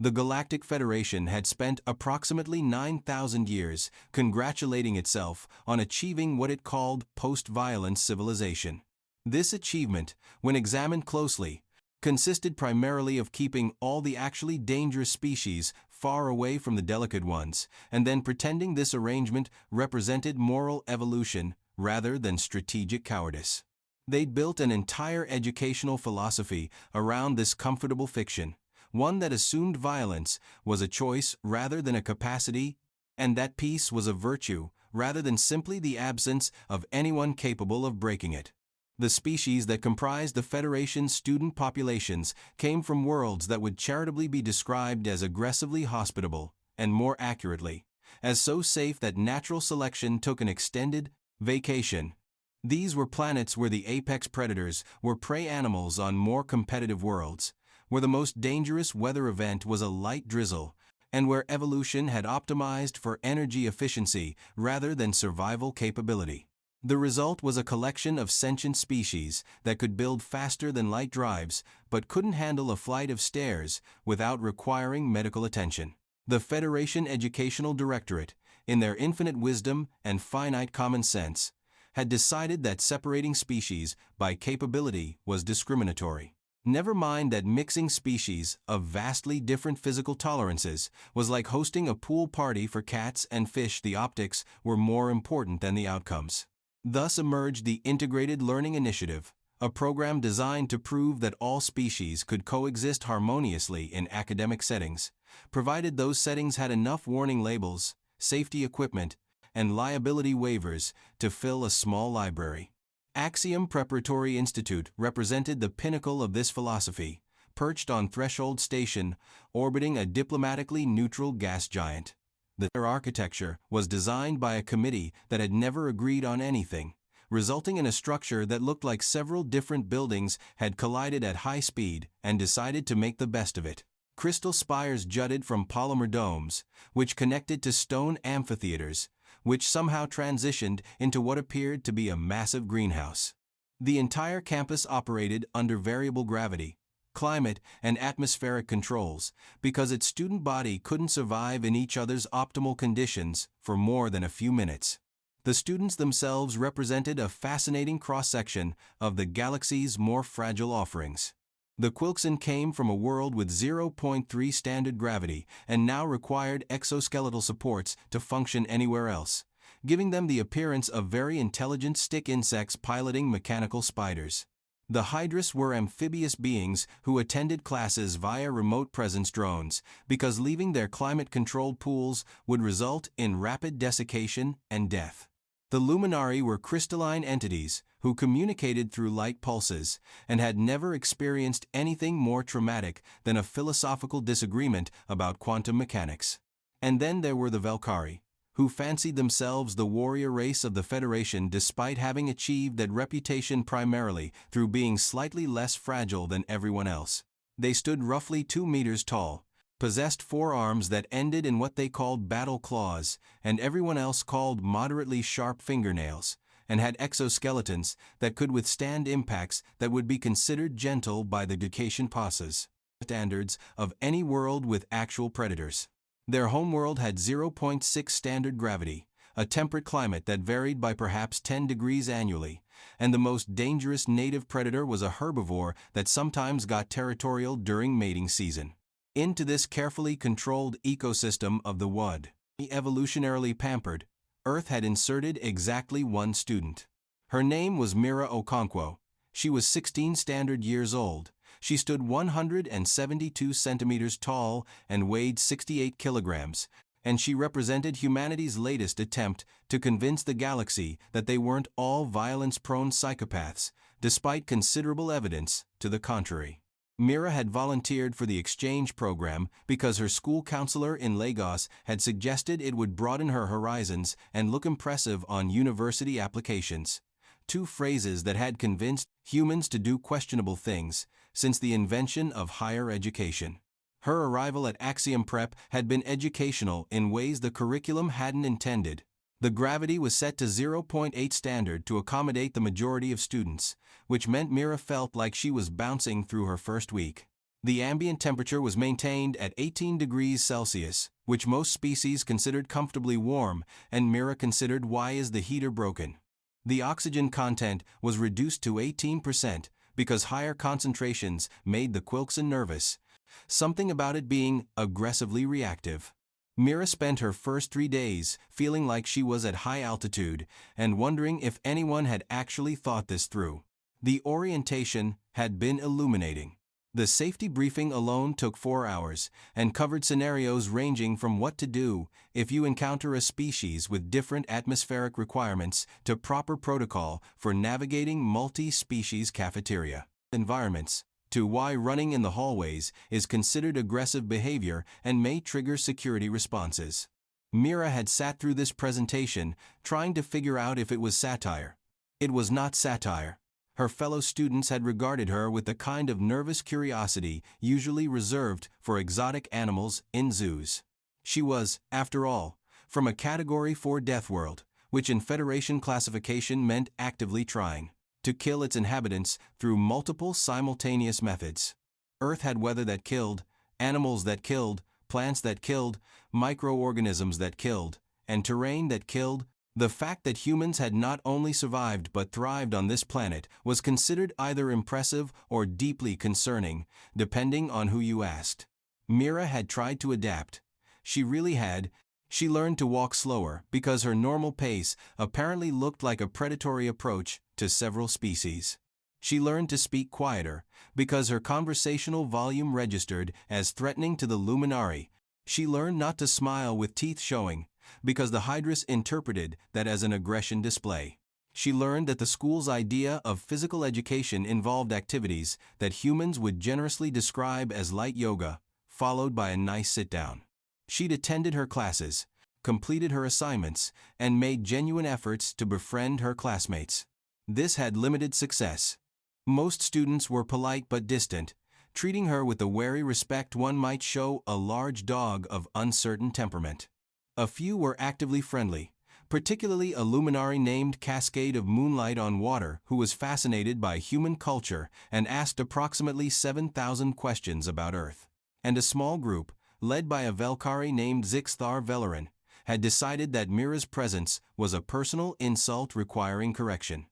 The Galactic Federation had spent approximately 9,000 years congratulating itself on achieving what it called post-violence civilization. This achievement, when examined closely, consisted primarily of keeping all the actually dangerous species far away from the delicate ones, and then pretending this arrangement represented moral evolution rather than strategic cowardice. They'd built an entire educational philosophy around this comfortable fiction, one that assumed violence was a choice rather than a capacity, and that peace was a virtue rather than simply the absence of anyone capable of breaking it. The species that comprised the Federation's student populations came from worlds that would charitably be described as aggressively hospitable, and more accurately, as so safe that natural selection took an extended vacation. These were planets where the apex predators were prey animals on more competitive worlds, where the most dangerous weather event was a light drizzle, and where evolution had optimized for energy efficiency rather than survival capability. The result was a collection of sentient species that could build faster than light drives but couldn't handle a flight of stairs without requiring medical attention. The Federation Educational Directorate, in their infinite wisdom and finite common sense, had decided that separating species by capability was discriminatory. Never mind that mixing species of vastly different physical tolerances was like hosting a pool party for cats and fish. The optics were more important than the outcomes. Thus emerged the Integrated Learning Initiative, a program designed to prove that all species could coexist harmoniously in academic settings, provided those settings had enough warning labels, safety equipment, and liability waivers to fill a small library. Axiom Preparatory Institute represented the pinnacle of this philosophy, perched on Threshold Station, orbiting a diplomatically neutral gas giant. Their architecture was designed by a committee that had never agreed on anything, resulting in a structure that looked like several different buildings had collided at high speed and decided to make the best of it. Crystal spires jutted from polymer domes, which connected to stone amphitheaters, which somehow transitioned into what appeared to be a massive greenhouse. The entire campus operated under variable gravity, climate, and atmospheric controls, because its student body couldn't survive in each other's optimal conditions for more than a few minutes. The students themselves represented a fascinating cross-section of the galaxy's more fragile offerings. The Quilkson came from a world with 0.3 standard gravity and now required exoskeletal supports to function anywhere else, giving them the appearance of very intelligent stick insects piloting mechanical spiders. The Hydrus were amphibious beings who attended classes via remote presence drones because leaving their climate-controlled pools would result in rapid desiccation and death. The Luminari were crystalline entities who communicated through light pulses and had never experienced anything more traumatic than a philosophical disagreement about quantum mechanics. And then there were the Valkyri, who fancied themselves the warrior race of the Federation despite having achieved that reputation primarily through being slightly less fragile than everyone else. They stood roughly 2 meters tall, possessed forearms that ended in what they called battle claws, and everyone else called moderately sharp fingernails, and had exoskeletons that could withstand impacts that would be considered gentle by the Ducation passes standards of any world with actual predators. Their homeworld had 0.6 standard gravity, a temperate climate that varied by perhaps 10 degrees annually, and the most dangerous native predator was a herbivore that sometimes got territorial during mating season. Into this carefully controlled ecosystem of the WUD, evolutionarily pampered, Earth had inserted exactly one student. Her name was Mira Okonkwo. She was 16 standard years old. She stood 172 centimeters tall and weighed 68 kilograms, and she represented humanity's latest attempt to convince the galaxy that they weren't all violence-prone psychopaths, despite considerable evidence to the contrary. Mira had volunteered for the exchange program because her school counselor in Lagos had suggested it would broaden her horizons and look impressive on university applications. Two phrases that had convinced humans to do questionable things since the invention of higher education. Her arrival at Axiom Prep had been educational in ways the curriculum hadn't intended. The gravity was set to 0.8 standard to accommodate the majority of students, which meant Mira felt like she was bouncing through her first week. The ambient temperature was maintained at 18 degrees Celsius, which most species considered comfortably warm, and Mira considered, why is the heater broken? The oxygen content was reduced to 18% because higher concentrations made the quilkson nervous, something about it being aggressively reactive. Mira spent her first 3 days feeling like she was at high altitude and wondering if anyone had actually thought this through. The orientation had been illuminating. The safety briefing alone took 4 hours and covered scenarios ranging from what to do if you encounter a species with different atmospheric requirements to proper protocol for navigating multi-species cafeteria environments, to why running in the hallways is considered aggressive behavior and may trigger security responses. Mira had sat through this presentation trying to figure out if it was satire. It was not satire. Her fellow students had regarded her with the kind of nervous curiosity usually reserved for exotic animals in zoos. She was, after all, from a Category 4 Deathworld, which in Federation classification meant actively trying to kill its inhabitants through multiple simultaneous methods. Earth had weather that killed, animals that killed, plants that killed, microorganisms that killed, and terrain that killed. The fact that humans had not only survived but thrived on this planet was considered either impressive or deeply concerning, depending on who you asked. Mira had tried to adapt. She really had. She learned to walk slower because her normal pace apparently looked like a predatory approach to several species. She learned to speak quieter because her conversational volume registered as threatening to the luminary. She learned not to smile with teeth showing because the Hydrus interpreted that as an aggression display. She learned that the school's idea of physical education involved activities that humans would generously describe as light yoga, followed by a nice sit-down. She'd attended her classes, completed her assignments, and made genuine efforts to befriend her classmates. This had limited success. Most students were polite but distant, treating her with the wary respect one might show a large dog of uncertain temperament. A few were actively friendly, particularly a luminary named Cascade of Moonlight on Water who was fascinated by human culture and asked approximately 7,000 questions about Earth. And a small group, led by a Velkari named Zix'thar Velarin, had decided that Mira's presence was a personal insult requiring correction.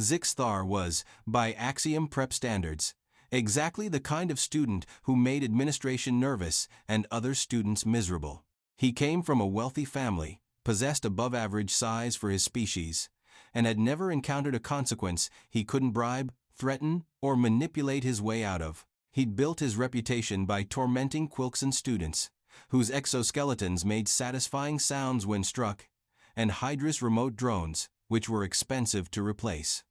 Zix'thar was, by Axiom Prep standards, exactly the kind of student who made administration nervous and other students miserable. He came from a wealthy family, possessed above-average size for his species, and had never encountered a consequence he couldn't bribe, threaten, or manipulate his way out of. He'd built his reputation by tormenting Quilkson students, whose exoskeletons made satisfying sounds when struck, and Hydrus remote drones, which were expensive to replace.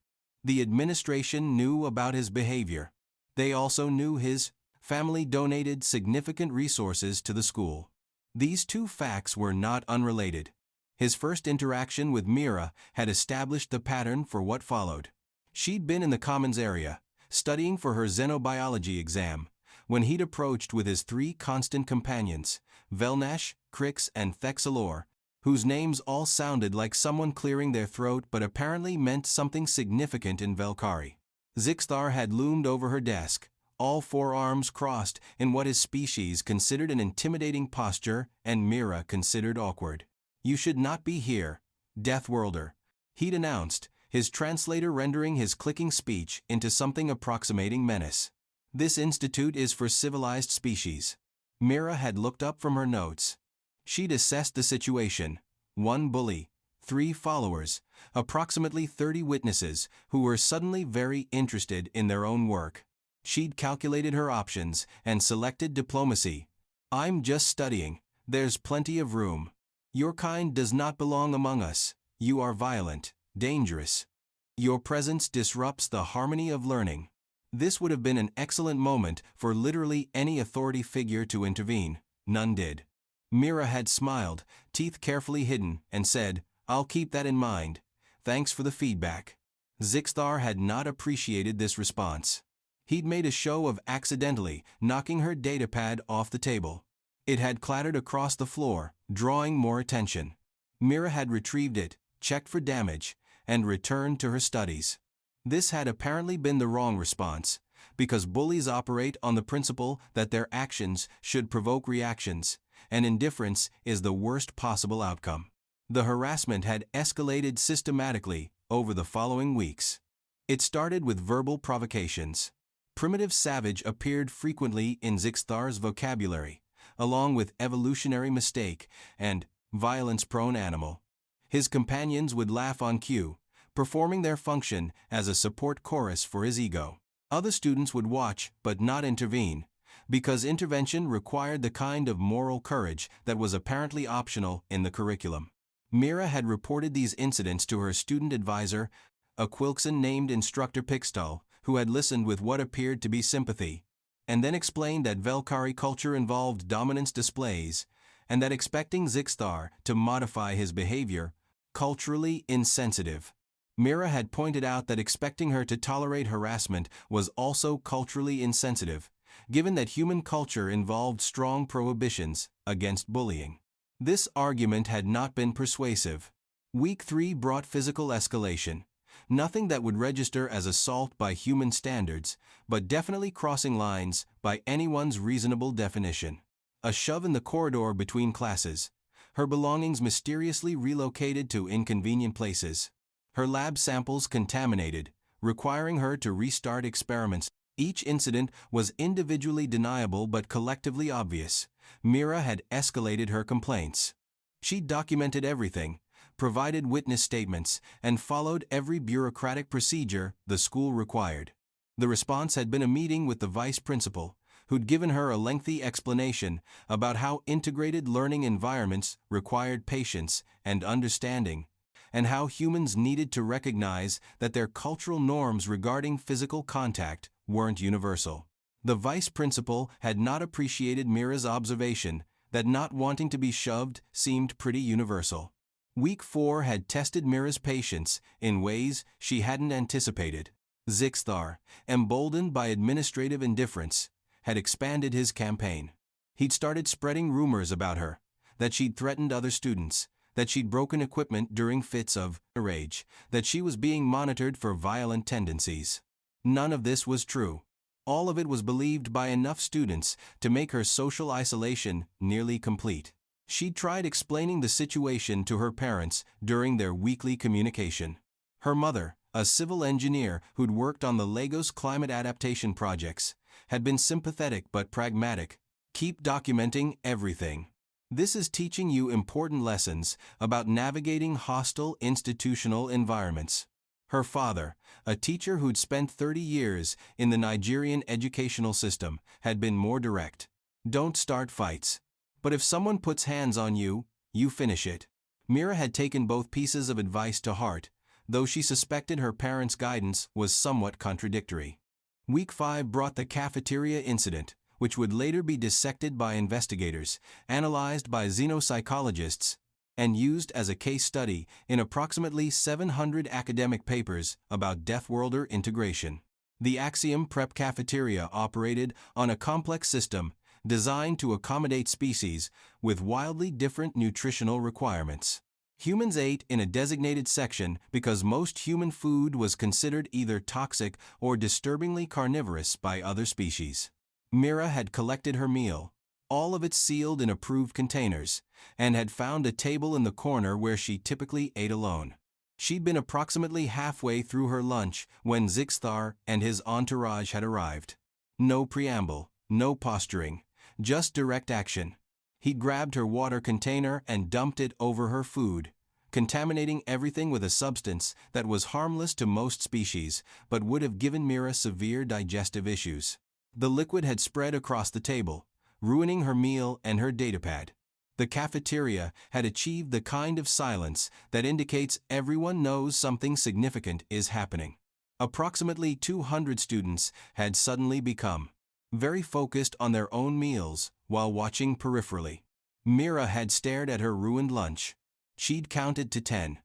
The administration knew about his behavior. They also knew his family donated significant resources to the school. These two facts were not unrelated. His first interaction with Mira had established the pattern for what followed. She'd been in the Commons area, studying for her xenobiology exam, when he'd approached with his 3 constant companions, Velnash, Crix, and Thexalor, whose names all sounded like someone clearing their throat but apparently meant something significant in Velkari. Zix'thar had loomed over her desk, all 4 arms crossed in what his species considered an intimidating posture and Mira considered awkward. "You should not be here, Deathworlder," he'd announced, his translator rendering his clicking speech into something approximating menace. "This institute is for civilized species." Mira had looked up from her notes. She'd assessed the situation: 1 bully, 3 followers, approximately 30 witnesses who were suddenly very interested in their own work. She'd calculated her options and selected diplomacy. "I'm just studying. There's plenty of room. Your kind does not belong among us. You are violent, dangerous. Your presence disrupts the harmony of learning." This would have been an excellent moment for literally any authority figure to intervene. None did. Mira had smiled, teeth carefully hidden, and said, "I'll keep that in mind. Thanks for the feedback." Zix'thar had not appreciated this response. He'd made a show of accidentally knocking her datapad off the table. It had clattered across the floor, drawing more attention. Mira had retrieved it, checked for damage, and returned to her studies. This had apparently been the wrong response, because bullies operate on the principle that their actions should provoke reactions, and indifference is the worst possible outcome. The harassment had escalated systematically over the following weeks. It started with verbal provocations. Primitive savage appeared frequently in Zix'thar's vocabulary, along with evolutionary mistake and violence-prone animal. His companions would laugh on cue, performing their function as a support chorus for his ego. Other students would watch but not intervene, because intervention required the kind of moral courage that was apparently optional in the curriculum. Mira had reported these incidents to her student advisor, a Quilkson named Instructor Pixtall, who had listened with what appeared to be sympathy, and then explained that Velkari culture involved dominance displays, and that expecting Zix'thar to modify his behavior, culturally insensitive. Mira had pointed out that expecting her to tolerate harassment was also culturally insensitive, given that human culture involved strong prohibitions against bullying. This argument had not been persuasive. Week 3 brought physical escalation. Nothing that would register as assault by human standards, but definitely crossing lines by anyone's reasonable definition. A shove in the corridor between classes. Her belongings mysteriously relocated to inconvenient places. Her lab samples contaminated, requiring her to restart experiments. Each incident was individually deniable but collectively obvious. Mira had escalated her complaints. She documented everything, provided witness statements, and followed every bureaucratic procedure the school required. The response had been a meeting with the vice principal, who'd given her a lengthy explanation about how integrated learning environments required patience and understanding, and how humans needed to recognize that their cultural norms regarding physical contact weren't universal. The vice principal had not appreciated Mira's observation that not wanting to be shoved seemed pretty universal. Week 4 had tested Mira's patience in ways she hadn't anticipated. Zix'thar, emboldened by administrative indifference, had expanded his campaign. He'd started spreading rumors about her, that she'd threatened other students, that she'd broken equipment during fits of rage, that she was being monitored for violent tendencies. None of this was true. All of it was believed by enough students to make her social isolation nearly complete. She'd tried explaining the situation to her parents during their weekly communication. Her mother, a civil engineer who'd worked on the Lagos climate adaptation projects, had been sympathetic but pragmatic. Keep documenting everything. This is teaching you important lessons about navigating hostile institutional environments. Her father, a teacher who'd spent 30 years in the Nigerian educational system, had been more direct. Don't start fights. But if someone puts hands on you, you finish it. Mira had taken both pieces of advice to heart, though she suspected her parents' guidance was somewhat contradictory. Week 5 brought the cafeteria incident, which would later be dissected by investigators, analyzed by xenopsychologists, and used as a case study in approximately 700 academic papers about Deathworlder integration. The Axiom Prep cafeteria operated on a complex system designed to accommodate species with wildly different nutritional requirements. Humans ate in a designated section because most human food was considered either toxic or disturbingly carnivorous by other species. Mira had collected her meal, all of it sealed in approved containers, and had found a table in the corner where she typically ate alone. She'd been approximately halfway through her lunch when Zix'thar and his entourage had arrived. No preamble, no posturing, just direct action. He grabbed her water container and dumped it over her food, contaminating everything with a substance that was harmless to most species but would have given Mira severe digestive issues. The liquid had spread across the table, ruining her meal and her datapad. The cafeteria had achieved the kind of silence that indicates everyone knows something significant is happening. Approximately 200 students had suddenly become very focused on their own meals while watching peripherally. Mira had stared at her ruined lunch. She'd counted to 10.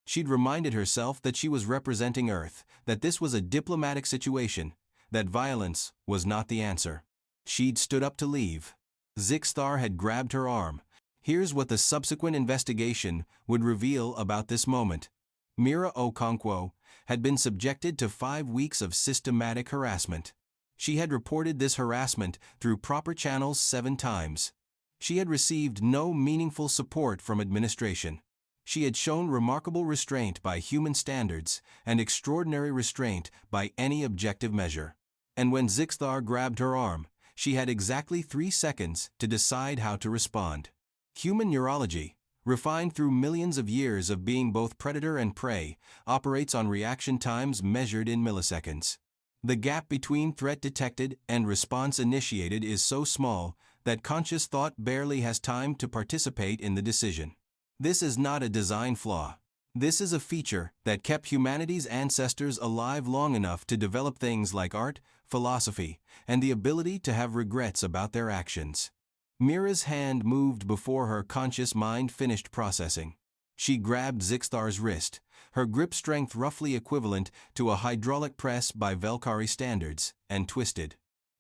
She'd reminded herself that she was representing Earth, that this was a diplomatic situation, that violence was not the answer. She'd stood up to leave. Zix'thar had grabbed her arm. Here's what the subsequent investigation would reveal about this moment. Mira Okonkwo had been subjected to 5 weeks of systematic harassment. She had reported this harassment through proper channels 7 times. She had received no meaningful support from administration. She had shown remarkable restraint by human standards and extraordinary restraint by any objective measure. And when Zix'thar grabbed her arm, she had exactly 3 seconds to decide how to respond. Human neurology, refined through millions of years of being both predator and prey, operates on reaction times measured in milliseconds. The gap between threat detected and response initiated is so small that conscious thought barely has time to participate in the decision. This is not a design flaw. This is a feature that kept humanity's ancestors alive long enough to develop things like art, philosophy, and the ability to have regrets about their actions. Mira's hand moved before her conscious mind finished processing. She grabbed Zix'thar's wrist, her grip strength roughly equivalent to a hydraulic press by Velkari standards, and twisted.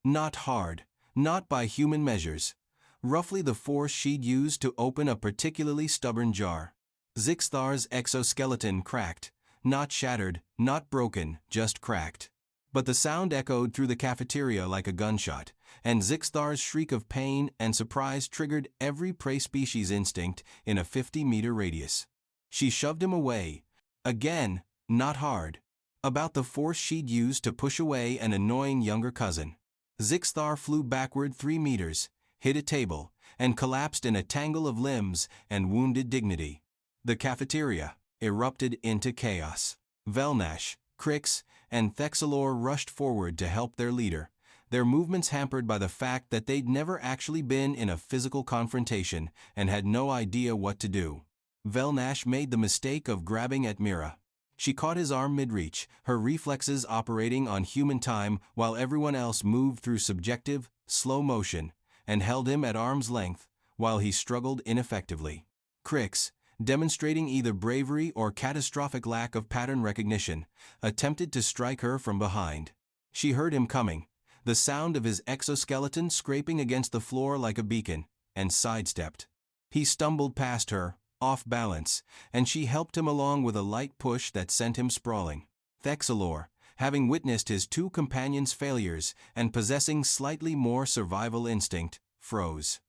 Not hard, not by human measures. Roughly the force she'd used to open a particularly stubborn jar. Zix'thar's exoskeleton cracked, not shattered, not broken, just cracked. But the sound echoed through the cafeteria like a gunshot, and Zix'thar's shriek of pain and surprise triggered every prey species instinct in a 50-meter radius. She shoved him away. Again, not hard. About the force she'd used to push away an annoying younger cousin. Zix'thar flew backward 3 meters, hit a table, and collapsed in a tangle of limbs and wounded dignity. The cafeteria erupted into chaos. Velnash, Crix, and Thexalor rushed forward to help their leader, their movements hampered by the fact that they'd never actually been in a physical confrontation and had no idea what to do. Velnash made the mistake of grabbing at Mira. She caught his arm mid-reach, her reflexes operating on human time while everyone else moved through subjective, slow motion, and held him at arm's length while he struggled ineffectively. Crix, demonstrating either bravery or catastrophic lack of pattern recognition, attempted to strike her from behind. She heard him coming, the sound of his exoskeleton scraping against the floor like a beacon, and sidestepped. He stumbled past her, off balance, and she helped him along with a light push that sent him sprawling. Thexalor, having witnessed his 2 companions' failures and possessing slightly more survival instinct, froze.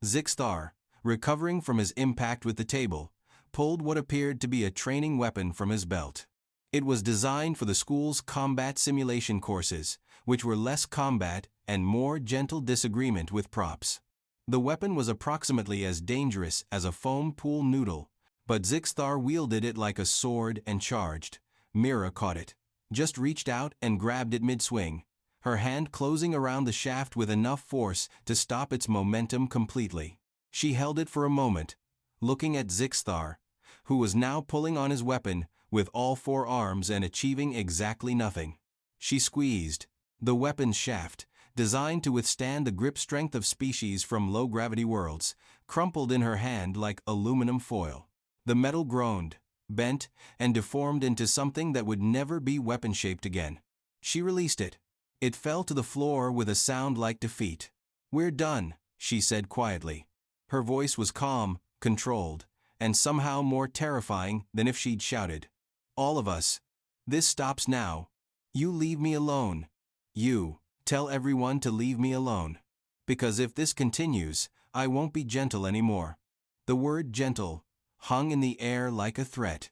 Zix'thar, recovering from his impact with the table, pulled what appeared to be a training weapon from his belt. It was designed for the school's combat simulation courses, which were less combat and more gentle disagreement with props. The weapon was approximately as dangerous as a foam pool noodle, but Zix'thar wielded it like a sword and charged. Mira caught it, just reached out and grabbed it mid-swing, her hand closing around the shaft with enough force to stop its momentum completely. She held it for a moment, looking at Zix'thar, who was now pulling on his weapon with all 4 arms and achieving exactly nothing. She squeezed. The weapon's shaft, designed to withstand the grip strength of species from low-gravity worlds, crumpled in her hand like aluminum foil. The metal groaned, bent, and deformed into something that would never be weapon-shaped again. She released it. It fell to the floor with a sound like defeat. "We're done," she said quietly. Her voice was calm, controlled, and somehow more terrifying than if she'd shouted. "All of us. This stops now. You leave me alone. You, tell everyone to leave me alone. Because if this continues, I won't be gentle anymore." The word gentle hung in the air like a threat.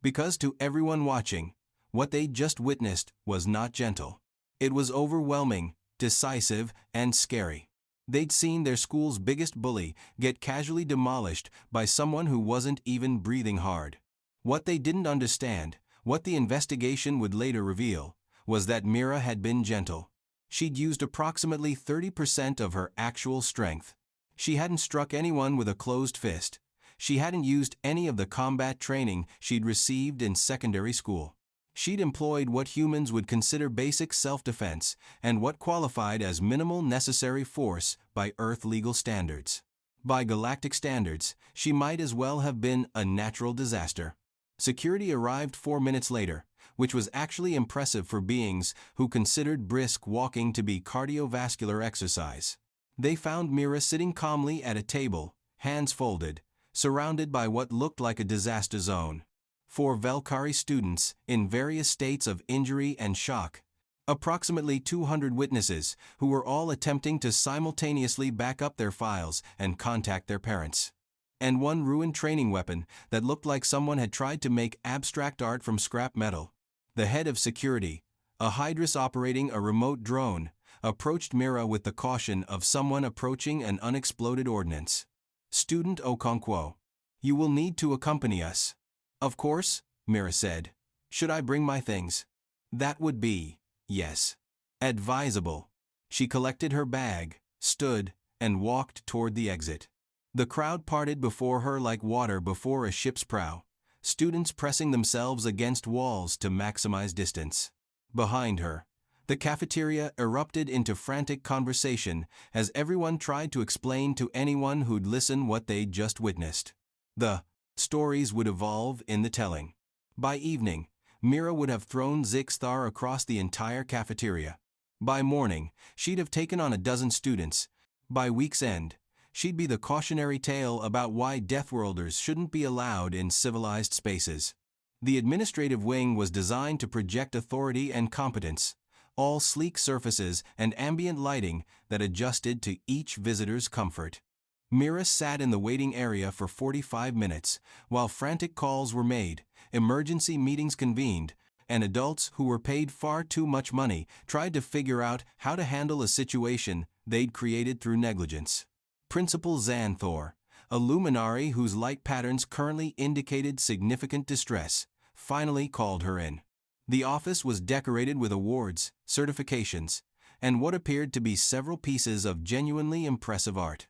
Because to everyone watching, what they'd just witnessed was not gentle. It was overwhelming, decisive, and scary. They'd seen their school's biggest bully get casually demolished by someone who wasn't even breathing hard. What they didn't understand, what the investigation would later reveal, was that Mira had been gentle. She'd used approximately 30% of her actual strength. She hadn't struck anyone with a closed fist. She hadn't used any of the combat training she'd received in secondary school. She'd employed what humans would consider basic self-defense and what qualified as minimal necessary force by Earth legal standards. By galactic standards, she might as well have been a natural disaster. Security arrived 4 minutes later, which was actually impressive for beings who considered brisk walking to be cardiovascular exercise. They found Mira sitting calmly at a table, hands folded, surrounded by what looked like a disaster zone. 4 Velkari students, in various states of injury and shock, Approximately 200 witnesses, who were all attempting to simultaneously back up their files and contact their parents. And one ruined training weapon that looked like someone had tried to make abstract art from scrap metal. The head of security, a hydrus operating a remote drone, approached Mira with the caution of someone approaching an unexploded ordnance. "Student Okonkwo, you will need to accompany us." "Of course," Mira said. "Should I bring my things?" "That would be, yes, advisable." She collected her bag, stood, and walked toward the exit. The crowd parted before her like water before a ship's prow, students pressing themselves against walls to maximize distance. Behind her, the cafeteria erupted into frantic conversation as everyone tried to explain to anyone who'd listen what they'd just witnessed. The stories would evolve in the telling. By evening, Mira would have thrown Zix'thar across the entire cafeteria. By morning, she'd have taken on a dozen students. By week's end, she'd be the cautionary tale about why Deathworlders shouldn't be allowed in civilized spaces. The administrative wing was designed to project authority and competence, all sleek surfaces and ambient lighting that adjusted to each visitor's comfort. Mira sat in the waiting area for 45 minutes, while frantic calls were made, emergency meetings convened, and adults who were paid far too much money tried to figure out how to handle a situation they'd created through negligence. Principal Zix'thar, a luminary whose light patterns currently indicated significant distress, finally called her in. The office was decorated with awards, certifications, and what appeared to be several pieces of genuinely impressive art.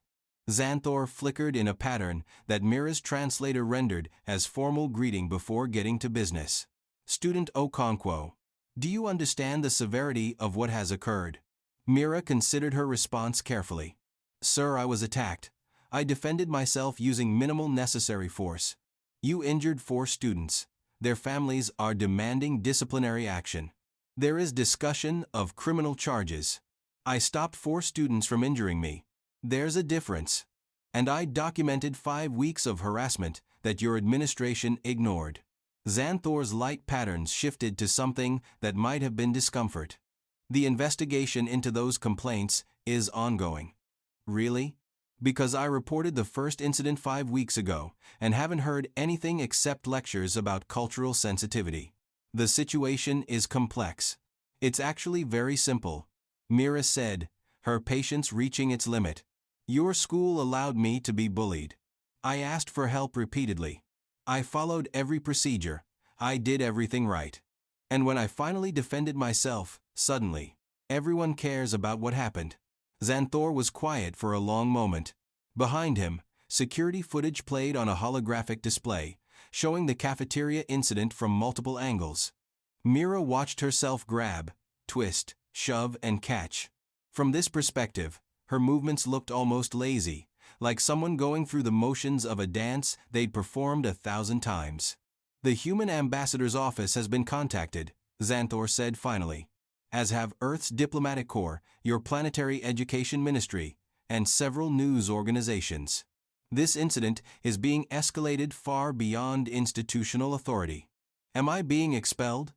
Zix'thar flickered in a pattern that Mira's translator rendered as formal greeting before getting to business. "Student Okonkwo, do you understand the severity of what has occurred?" Mira considered her response carefully. "Sir, I was attacked. I defended myself using minimal necessary force. You injured 4 students. Their families are demanding disciplinary action. There is discussion of criminal charges. I stopped 4 students from injuring me. There's a difference. And I documented 5 weeks of harassment that your administration ignored." Zix'thar's light patterns shifted to something that might have been discomfort. "The investigation into those complaints is ongoing." "Really?" "Because I reported the first incident 5 weeks ago and haven't heard anything except lectures about cultural sensitivity. The situation is complex. It's actually very simple," Mira said, her patience reaching its limit. "Your school allowed me to be bullied. I asked for help repeatedly. I followed every procedure. I did everything right. And when I finally defended myself, suddenly, everyone cares about what happened." Zix'thar was quiet for a long moment. Behind him, security footage played on a holographic display, showing the cafeteria incident from multiple angles. Mira watched herself grab, twist, shove, and catch. From this perspective, her movements looked almost lazy, like someone going through the motions of a dance they'd performed 1,000 times. "The Human Ambassador's office has been contacted," Zix'thar said finally, "as have Earth's Diplomatic Corps, your Planetary Education Ministry, and several news organizations. This incident is being escalated far beyond institutional authority." "Am I being expelled?"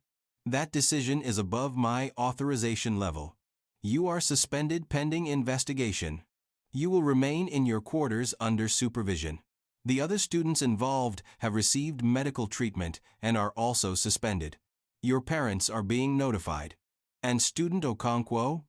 "That decision is above my authorization level. You are suspended pending investigation. You will remain in your quarters under supervision. The other students involved have received medical treatment and are also suspended. Your parents are being notified." "And Student Okonkwo?"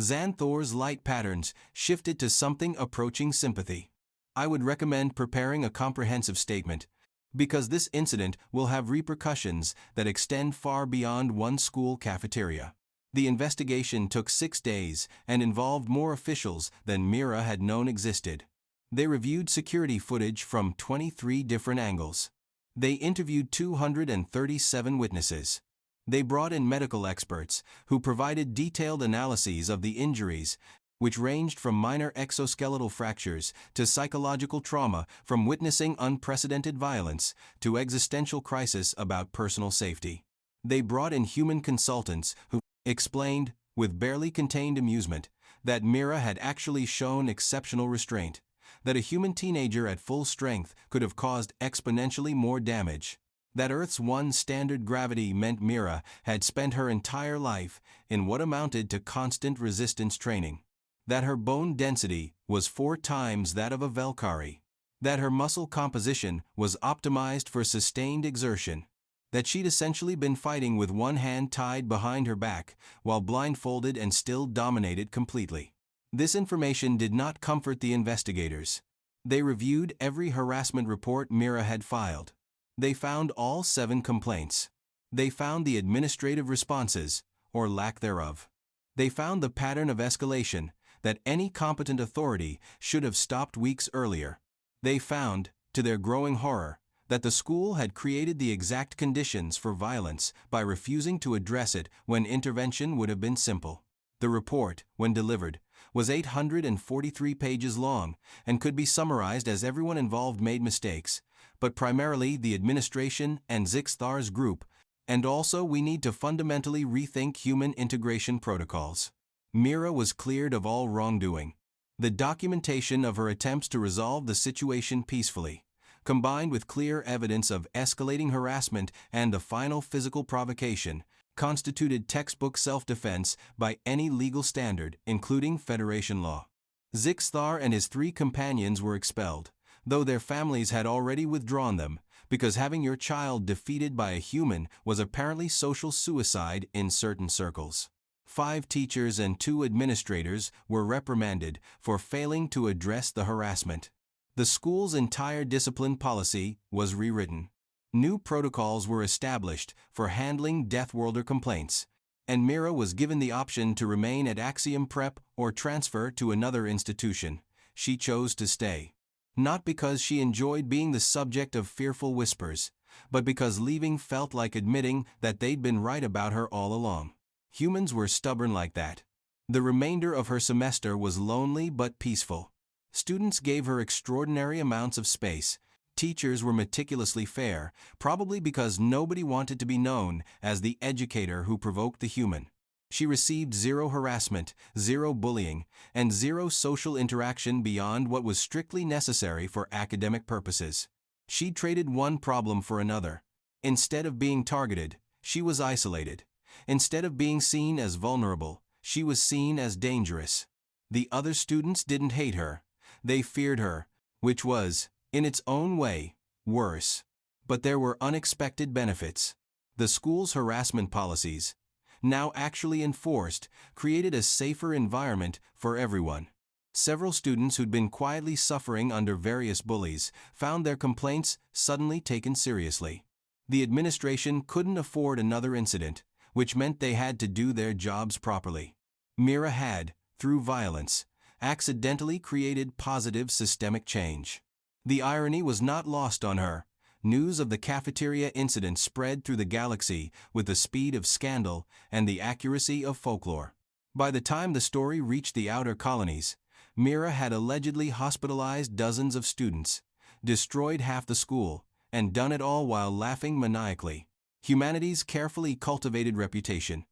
Zix'thar's light patterns shifted to something approaching sympathy. "I would recommend preparing a comprehensive statement, because this incident will have repercussions that extend far beyond one school cafeteria." The investigation took 6 days and involved more officials than Mira had known existed. They reviewed security footage from 23 different angles. They interviewed 237 witnesses. They brought in medical experts who provided detailed analyses of the injuries, which ranged from minor exoskeletal fractures to psychological trauma, from witnessing unprecedented violence to existential crisis about personal safety. They brought in human consultants who explained, with barely contained amusement, that Mira had actually shown exceptional restraint, that a human teenager at full strength could have caused exponentially more damage. That Earth's one standard gravity meant Mira had spent her entire life in what amounted to constant resistance training. That her bone density was 4 times that of a Valkyrie. That her muscle composition was optimized for sustained exertion. That she'd essentially been fighting with one hand tied behind her back, while blindfolded and still dominated completely. This information did not comfort the investigators. They reviewed every harassment report Mira had filed. They found all 7 complaints. They found the administrative responses, or lack thereof. They found the pattern of escalation that any competent authority should have stopped weeks earlier. They found, to their growing horror, that the school had created the exact conditions for violence by refusing to address it when intervention would have been simple. The report, when delivered, was 843 pages long and could be summarized as everyone involved made mistakes, but primarily the administration and Zix'thar's group, and also we need to fundamentally rethink human integration protocols. Mira was cleared of all wrongdoing. The documentation of her attempts to resolve the situation peacefully, combined with clear evidence of escalating harassment and the final physical provocation, constituted textbook self-defense by any legal standard, including Federation law. Zix'thar and his 3 companions were expelled, though their families had already withdrawn them, because having your child defeated by a human was apparently social suicide in certain circles. 5 teachers and 2 administrators were reprimanded for failing to address the harassment. The school's entire discipline policy was rewritten. New protocols were established for handling Deathworlder complaints, and Mira was given the option to remain at Axiom Prep or transfer to another institution. She chose to stay. Not because she enjoyed being the subject of fearful whispers, but because leaving felt like admitting that they'd been right about her all along. Humans were stubborn like that. The remainder of her semester was lonely but peaceful. Students gave her extraordinary amounts of space. Teachers were meticulously fair, probably because nobody wanted to be known as the educator who provoked the human. She received 0 harassment, 0 bullying, and 0 social interaction beyond what was strictly necessary for academic purposes. She traded one problem for another. Instead of being targeted, she was isolated. Instead of being seen as vulnerable, she was seen as dangerous. The other students didn't hate her. They feared her, which was, in its own way, worse. But there were unexpected benefits. The school's harassment policies, now actually enforced, created a safer environment for everyone. Several students who'd been quietly suffering under various bullies found their complaints suddenly taken seriously. The administration couldn't afford another incident, which meant they had to do their jobs properly. Mira had, through violence, accidentally created positive systemic change. The irony was not lost on her. News of the cafeteria incident spread through the galaxy with the speed of scandal and the accuracy of folklore. By the time the story reached the outer colonies, Mira had allegedly hospitalized dozens of students, destroyed half the school, and done it all while laughing maniacally. Humanity's carefully cultivated reputation,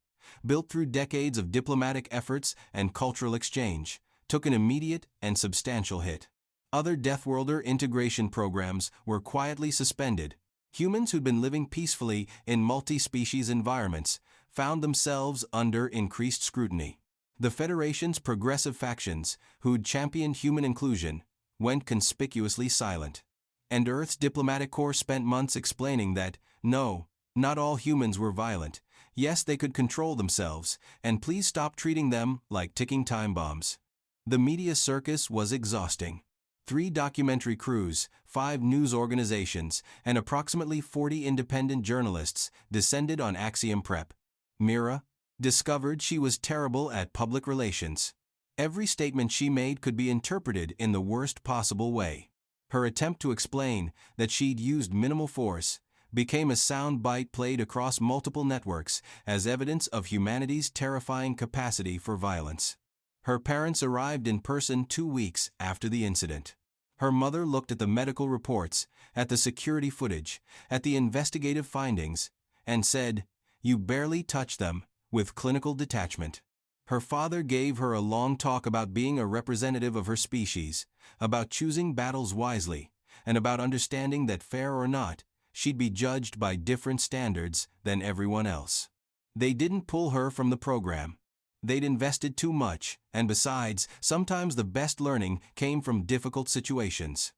built through decades of diplomatic efforts and cultural exchange, took an immediate and substantial hit. Other Deathworlder integration programs were quietly suspended. Humans who'd been living peacefully in multi-species environments found themselves under increased scrutiny. The Federation's progressive factions, who'd championed human inclusion, went conspicuously silent. And Earth's diplomatic corps spent months explaining that, no, not all humans were violent. Yes, they could control themselves, and please stop treating them like ticking time bombs. The media circus was exhausting. 3 documentary crews, 5 news organizations, and approximately 40 independent journalists descended on Axiom Prep. Mira discovered she was terrible at public relations. Every statement she made could be interpreted in the worst possible way. Her attempt to explain that she'd used minimal force became a sound bite played across multiple networks as evidence of humanity's terrifying capacity for violence. Her parents arrived in person 2 weeks after the incident. Her mother looked at the medical reports, at the security footage, at the investigative findings, and said, "You barely touched them," with clinical detachment. Her father gave her a long talk about being a representative of her species, about choosing battles wisely, and about understanding that fair or not, she'd be judged by different standards than everyone else. They didn't pull her from the program. They'd invested too much, and besides, sometimes the best learning came from difficult situations.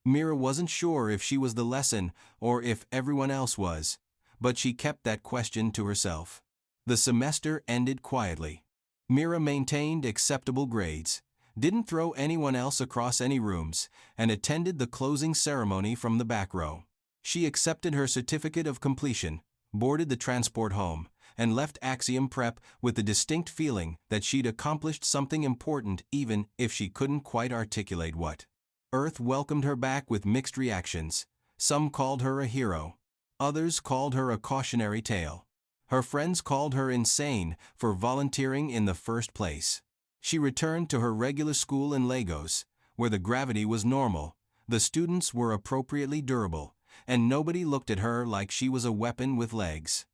Mira wasn't sure if she was the lesson or if everyone else was, but she kept that question to herself. The semester ended quietly. Mira maintained acceptable grades, didn't throw anyone else across any rooms, and attended the closing ceremony from the back row. She accepted her certificate of completion, boarded the transport home, and left Axiom Prep with the distinct feeling that she'd accomplished something important even if she couldn't quite articulate what. Earth welcomed her back with mixed reactions. Some called her a hero. Others called her a cautionary tale. Her friends called her insane for volunteering in the first place. She returned to her regular school in Lagos, where the gravity was normal, the students were appropriately durable, and nobody looked at her like she was a weapon with legs.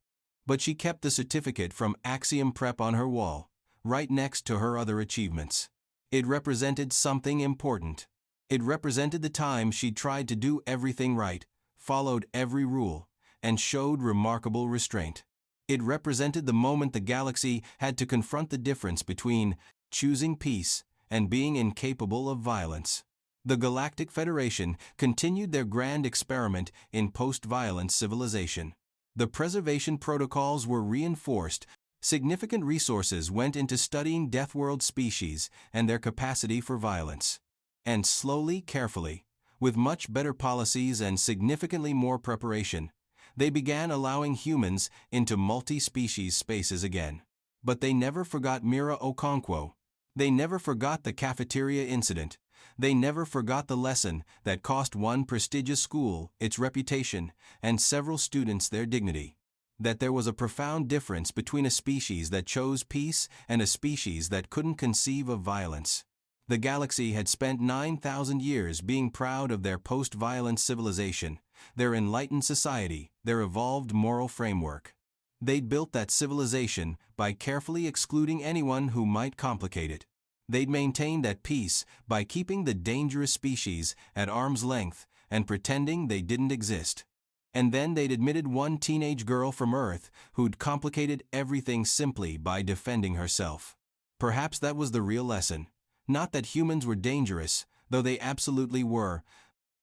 But she kept the certificate from Axiom Prep on her wall, right next to her other achievements. It represented something important. It represented the time she'd tried to do everything right, followed every rule, and showed remarkable restraint. It represented the moment the galaxy had to confront the difference between choosing peace and being incapable of violence. The Galactic Federation continued their grand experiment in post-violence civilization. The preservation protocols were reinforced. Significant resources went into studying Deathworld species and their capacity for violence. And slowly, carefully, with much better policies and significantly more preparation, they began allowing humans into multi-species spaces again. But they never forgot Mira Okonkwo. They never forgot the cafeteria incident. They never forgot the lesson that cost one prestigious school its reputation and several students their dignity. That there was a profound difference between a species that chose peace and a species that couldn't conceive of violence. The galaxy had spent 9,000 years being proud of their post-violence civilization, their enlightened society, their evolved moral framework. They'd built that civilization by carefully excluding anyone who might complicate it. They'd maintained that peace by keeping the dangerous species at arm's length and pretending they didn't exist. And then they'd admitted one teenage girl from Earth who'd complicated everything simply by defending herself. Perhaps that was the real lesson. Not that humans were dangerous, though they absolutely were.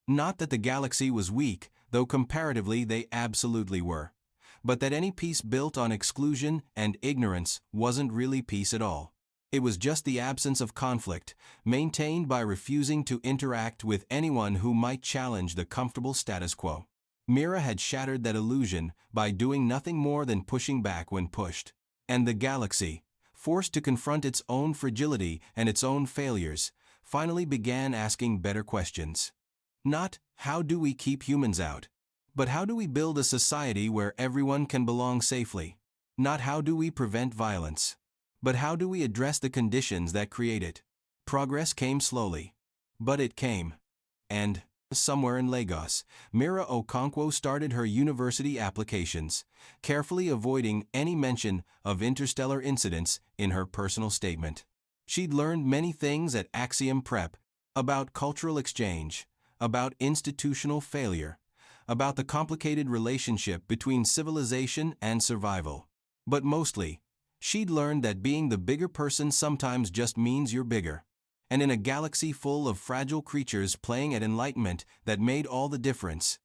Not that the galaxy was weak, though comparatively they absolutely were. But that any peace built on exclusion and ignorance wasn't really peace at all. It was just the absence of conflict, maintained by refusing to interact with anyone who might challenge the comfortable status quo. Mira had shattered that illusion by doing nothing more than pushing back when pushed. And the galaxy, forced to confront its own fragility and its own failures, finally began asking better questions. Not, how do we keep humans out? But how do we build a society where everyone can belong safely? Not how do we prevent violence? But how do we address the conditions that create it? Progress came slowly. But it came. And, somewhere in Lagos, Mira Okonkwo started her university applications, carefully avoiding any mention of interstellar incidents in her personal statement. She'd learned many things at Axiom Prep, about cultural exchange, about institutional failure, about the complicated relationship between civilization and survival. But mostly, she'd learned that being the bigger person sometimes just means you're bigger. And in a galaxy full of fragile creatures playing at enlightenment, that made all the difference.